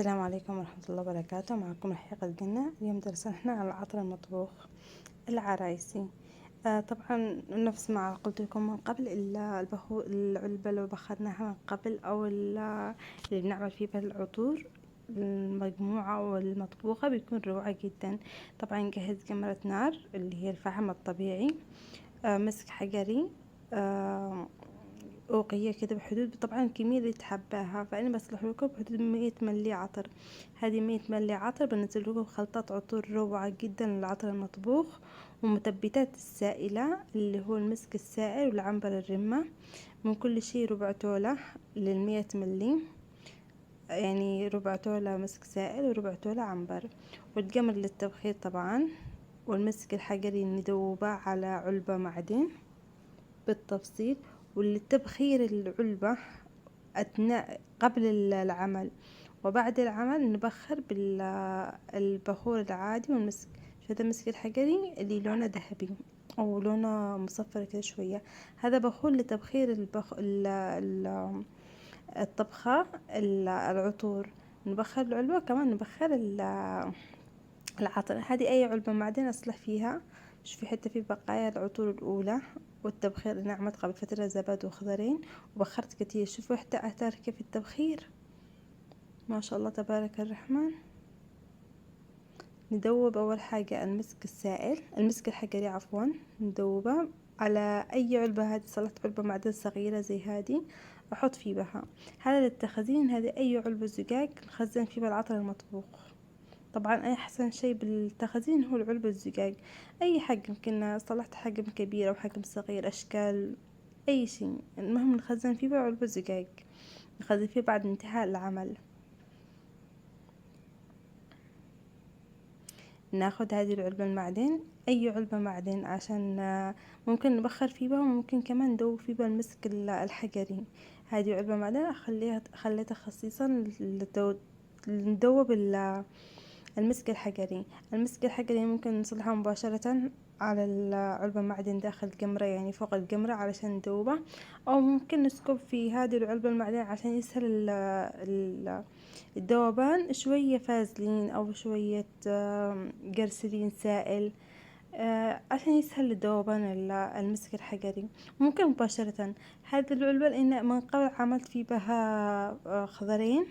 السلام عليكم ورحمة الله وبركاته. معكم رحيق الجنة. اليوم درسنا على العطر المطبوخ العرايسي. طبعا نفس ما قلت لكم من قبل، العلبة لو بخرناها من قبل أو اللي بنعمل فيه العطور المجموعة والمطبوخة بيكون روعة جدا. طبعا نجهز جمرة نار اللي هي الفحم الطبيعي، مسك حجري، أوقية كده بحدود طبعا الكمية اللي تحباها، فأنا بصلح لكم بحدود 100 ملي عطر. هذه 100 ملي عطر بنزل لكم خلطات عطور روعة جدا للعطر المطبوخ، ومثبتات السائلة اللي هو المسك السائل والعنبر الرمة. من كل شيء ربع تولة لل100 ملي، يعني ربع تولة مسك سائل وربع تولة عنبر. والجمر للتبخير طبعا، والمسك الحجري ندوبه على علبة معدن بالتفصيل. ولتبخير العلبة أثناء قبل العمل وبعد العمل نبخر بالبخور العادي والمسك. هذا المسك الحجري اللي لونه ذهبي أو لونه مصفر كده شوية، هذا بخور لتبخير الطبخة العطور. نبخر العلبة كمان نبخر العطر. هذه أي علبة معدن أصلح فيها، مش في حتة في بقايا العطور الأولى والتبخير. نعمت قبل فترة زبادي وخضرين وبخرت كتير. شوفوا حتى أثار كيف التبخير، ما شاء الله تبارك الرحمن. ندوب أول حاجة المسك السائل، المسك الحجري عفوا، ندوبه على أي علبة. هذه صلحت علبة معدن صغيرة زي هذه أحط فيه بها. هذا للتخزين، هذه أي علبة زجاج نخزن فيه العطر المطبوخ. طبعا اي احسن شيء بالتخزين هو العلبة الزجاج. اي حجم، كنا صلحت حجم كبير او حجم صغير، اشكال اي شيء، المهم نخزن فيه بعلبة زجاج، نخزن فيه بعد انتهاء العمل. ناخد هذه العلبة المعدن، اي علبة معدن، عشان ممكن نبخر فيها وممكن كمان ندوب فيها المسك الحجري. هذه علبة معدن خليتها خصيصا ندوب المسك الحجري. المسك الحجري ممكن نصلحه مباشرة على العلبة معدن داخل الجمرة، يعني فوق الجمرة علشان ندوبه، أو ممكن نسكب في هذه العلبة المعدن عشان يسهل الذوبان. شوية فازلين أو شوية جرسلين سائل عشان يسهل الذوبان المسك الحجري. ممكن مباشرة هذه العلبة، لأن من قبل عملت في بها خضرين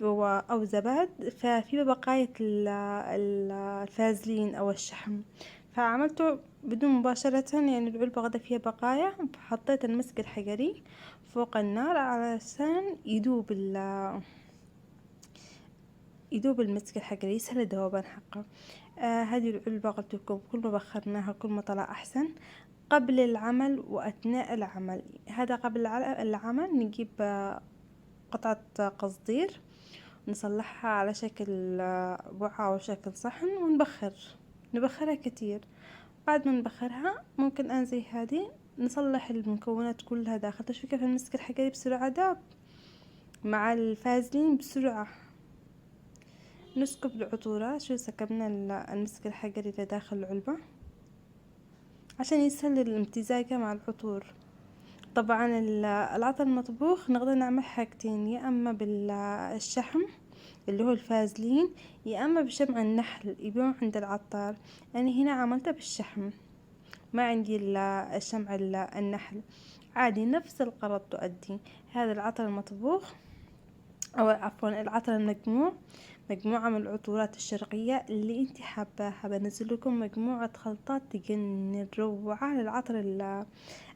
أو زباد، ففي بقايا الفازلين أو الشحم، فعملته بدون مباشرة، يعني العلبة غدا فيها بقايا، فحطيت المسك الحجري فوق النار علشان يدوب المسك الحجري، يسهل الذوبان حقه. هذه العلبة قلت لكم كل ما بخرناها كل ما طلع أحسن، قبل العمل وأثناء العمل. هذا قبل العمل نجيب قطعة قصدير، نصلحها على شكل وعاء أو شكل صحن نبخرها كتير. بعد ما نبخرها ممكن زي هذه نصلح المكونات كلها داخل. تشوفي كيف المسك الحجري بسرعة داب مع الفازلين بسرعة. نسكب العطورات، شو سكبنا المسك الحجري لداخل العلبة عشان يسهل الامتزاج مع العطور. طبعا العطر المطبوخ نقدر نعمل حاجتين، يا اما بالشحم اللي هو الفازلين، يا اما بشمع النحل يبيعون عند العطار. انا هنا عملته بالشحم، ما عندي الا الشمع النحل عادي، نفس الغرض تؤدي. هذا العطر المطبوخ او عفوا العطر المجموع، مجموعة من العطورات الشرقية اللي انت حباها. بنزل لكم مجموعة خلطات تجنن روعة للعطر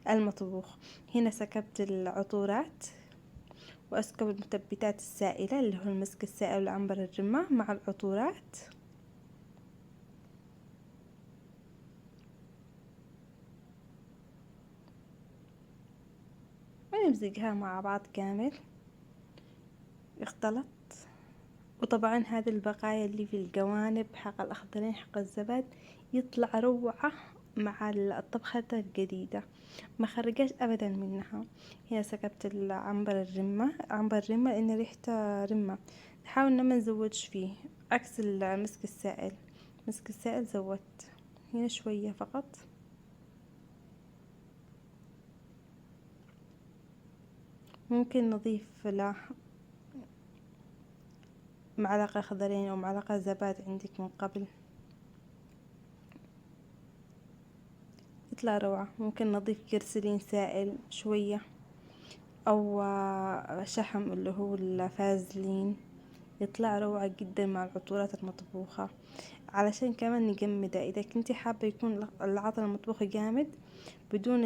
المطبوخ. هنا سكبت العطورات وأسكب المثبتات السائلة اللي هو المسك السائل والعنبر الرمة مع العطورات. ونمزجها مع بعض كامل اختلط. وطبعا هذه البقايا اللي في الجوانب حق الأخضرين حق الزبد يطلع روعة مع الطبخة الجديدة، ما خرجاش أبدا منها. هنا سكبت عنبر الرمة لأن ريحته رمة، نحاول إن ما نزودش فيه عكس المسك السائل. مسك السائل زودت هنا شوية فقط. ممكن نضيف له معلقة خضرين أو معلقة زبادي عندك من قبل، يطلع روعة. ممكن نضيف جرسلين سائل شوية، أو شحم اللي هو الفازلين، يطلع روعة جدا مع العطورات المطبوخة. علشان كمان نجمده، إذا كنتي حابة يكون العطر المطبوخ جامد بدون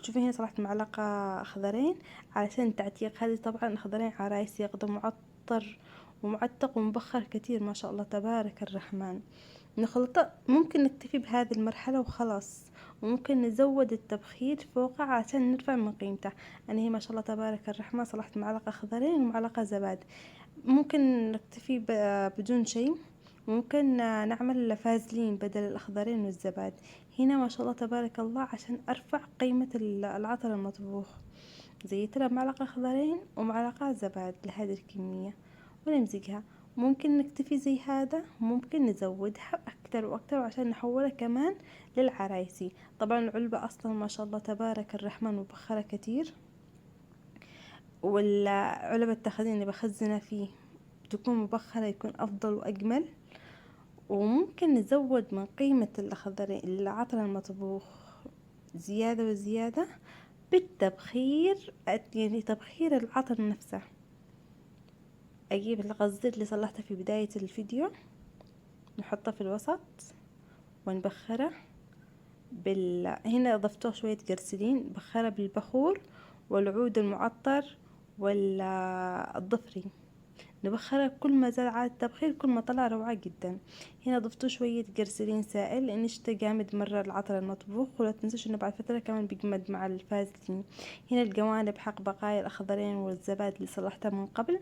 شوفي هنا صلحت معلقة خضرين علشان التعتيق. هذه طبعا خضرين عرايس ياخده معطر ومعتق ومبخر كتير، ما شاء الله تبارك الرحمن. نخلطه، ممكن نكتفي بهذه المرحلة وخلاص، وممكن نزود التبخير فوقه عشان نرفع من قيمته. أنا هي ما شاء الله تبارك الرحمن صلحت معلقة خضرين ومعلقة زبادي. ممكن نكتفي بدون شيء، ممكن نعمل فازلين بدل الأخضرين والزبادي. هنا ما شاء الله تبارك الله عشان أرفع قيمة العطر المطبوخ، زيت لها معلقة خضرين ومعلقة زبادي لهذه الكمية ونمزجها. ممكن نكتفي زي هذا، ممكن نزودها أكتر وأكتر عشان نحولها كمان للعرايسي. طبعا العلبة أصلا ما شاء الله تبارك الرحمن مبخرة كتير، والعلب التخزين اللي بخزنها فيه تكون مبخرة يكون أفضل وأجمل. وممكن نزود من قيمة العطر المطبوخ زيادة وزيادة بالتبخير، يعني تبخير العطر نفسه. أجيب الغزير اللي صلحته في بداية الفيديو، نحطه في الوسط ونبخره هنا ضفته شوية جرسلين، بخره بالبخور والعود المعطر والضفري. نبخرها، كل ما زاد عدد التبخير كل ما طلع روعة جدا. هنا ضفت شوية جرسلين سائل لان شتا جامد مرة العطر المطبوخ، ولا تنسوش انه بعد فترة كمان بيجمد مع الفازلين. هنا الجوانب حق بقايا الاخضرين والزبادي اللي صلحتها من قبل،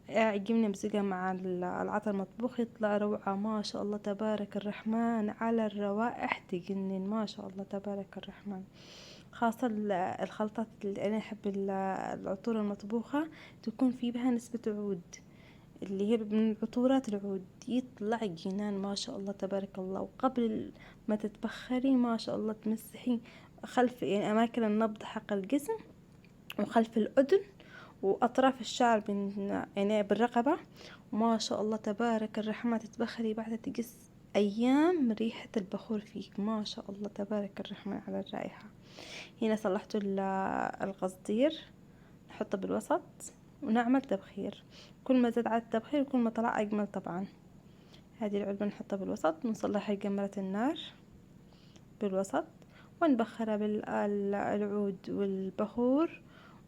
يعجبني امزجها مع العطر المطبوخ، يطلع روعة ما شاء الله تبارك الرحمن. على الروائح تجنن ما شاء الله تبارك الرحمن. خاصة الخلطات اللي أنا أحب العطور المطبوخة تكون في بها نسبة عود، اللي هي من عطورات العود، يطلع جنان ما شاء الله تبارك الله. وقبل ما تتبخري ما شاء الله تمسحي خلف يعني أماكن النبض حق الجسم، وخلف الأذن، وأطراف الشعر يعني بالرقبة. وما شاء الله تبارك الرحمن تتبخري بعد تقص أيام ريحة البخور فيك، ما شاء الله تبارك الرحمن على الرائحة. هنا صلحت القصدير، نحطه بالوسط ونعمل تبخير. كل ما زاد عدد التبخير كل ما طلع أجمل طبعا. هذه العلبة نحطها بالوسط، ونصلحها جمرة النار بالوسط، ونبخرها بالعود والبخور،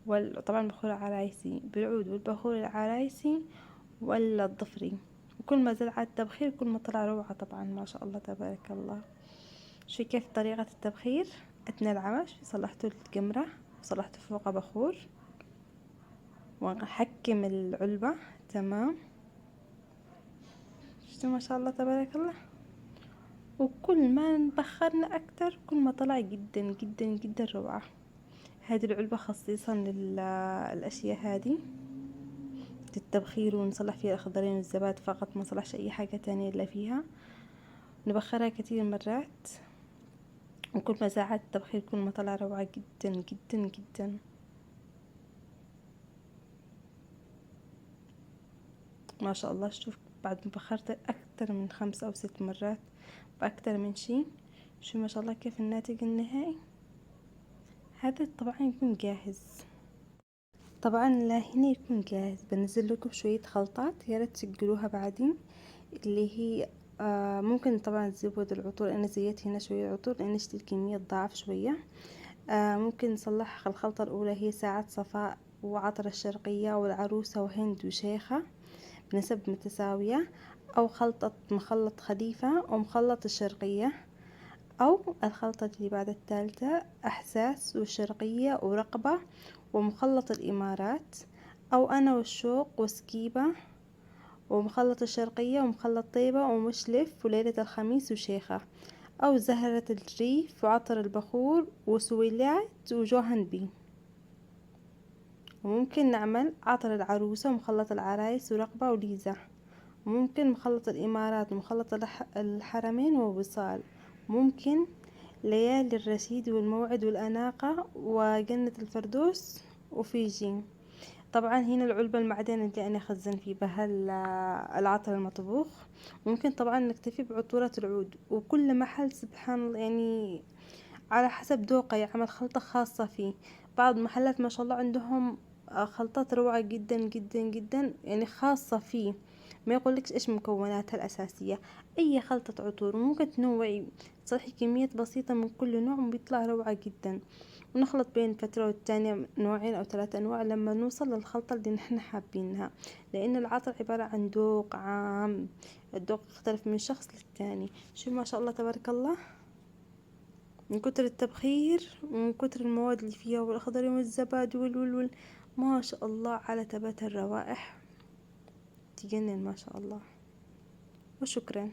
وطبعا البخور العرايسي بالعود والبخور العرايسي والضفري. وكل ما زاد عدد التبخير كل ما طلع روعة طبعا ما شاء الله تبارك الله. شوفي كيف طريقة التبخير أثناء العمل. صلحت الجمرة وصلحت فوقها بخور، وأحكم العلبة تمام. شفتوا ما شاء الله تبارك الله. وكل ما نبخرنا أكتر كل ما طلع جدا جدا جدا روعة. هذه العلبة خصيصا للأشياء هذه للتبخير، ونصلح فيها الأخضرين والزبادي فقط، ما نصلحش أي حاجة تانية إلا فيها. نبخرها كتير مرات، وكل ما زاد التبخير كل ما طلع روعة جدا جدا جدا. ما شاء الله. شوف بعد ما بخرت أكتر من 5 أو 6 مرات بأكتر من شي، شو ما شاء الله كيف الناتج النهائي. هذا طبعا يكون جاهز. طبعا لا هنا يكون جاهز بنزل لكم شوية خلطات يا ريت تسجلوها بعدين، اللي هي ممكن طبعا تزود العطور. انا زيت هنا شوية عطور لان اشتي الكمية ضعف شوية. ممكن نصلح الخلطة الاولى هي ساعة صفاء وعطر الشرقية والعروسة وهند وشيخة بنسب متساوية، او خلطة مخلط خليفة ومخلط الشرقية، او الخلطة اللي بعد الثالثة احساس والشرقية ورقبة ومخلط الامارات، او انا والشوق وسكيبة ومخلط الشرقية ومخلط طيبة ومشلف وليلة الخميس وشيخة، او زهرة الريف وعطر البخور وسويلات وجوهنبي. وممكن نعمل عطر العروسة ومخلط العرايس ورقبة وليزة، وممكن مخلط الامارات ومخلط الحرمين ووصال، ممكن ليالي الرشيد والموعد والأناقة وجنة الفردوس وفيجي، طبعا هنا العلبة المعدن اللي أنا خزن فيه بها العطر المطبوخ. ممكن طبعا نكتفي بعطورة العود، وكل محل سبحان الله يعني على حسب ذوقه يعمل خلطة خاصة فيه. بعض محلات ما شاء الله عندهم خلطات روعة جدا جدا جدا يعني خاصة فيه، ما يقولكش ايش مكوناتها الأساسية. أي خلطة عطور ممكن تنوعي، تصلحي كميات بسيطة من كل نوع وبيطلع روعة جدا. ونخلط بين فترة والتانية نوعين أو 3 أنواع لما نوصل للخلطة اللي نحن حابينها، لأن العطر عبارة عن ذوق عام. الذوق يختلف من شخص للتاني. شو ما شاء الله تبارك الله، من كتر التبخير ومن كتر المواد اللي فيها والأخضر والزبادي ما شاء الله على تبات الروائح، تجنن ما شاء الله. وشكرا.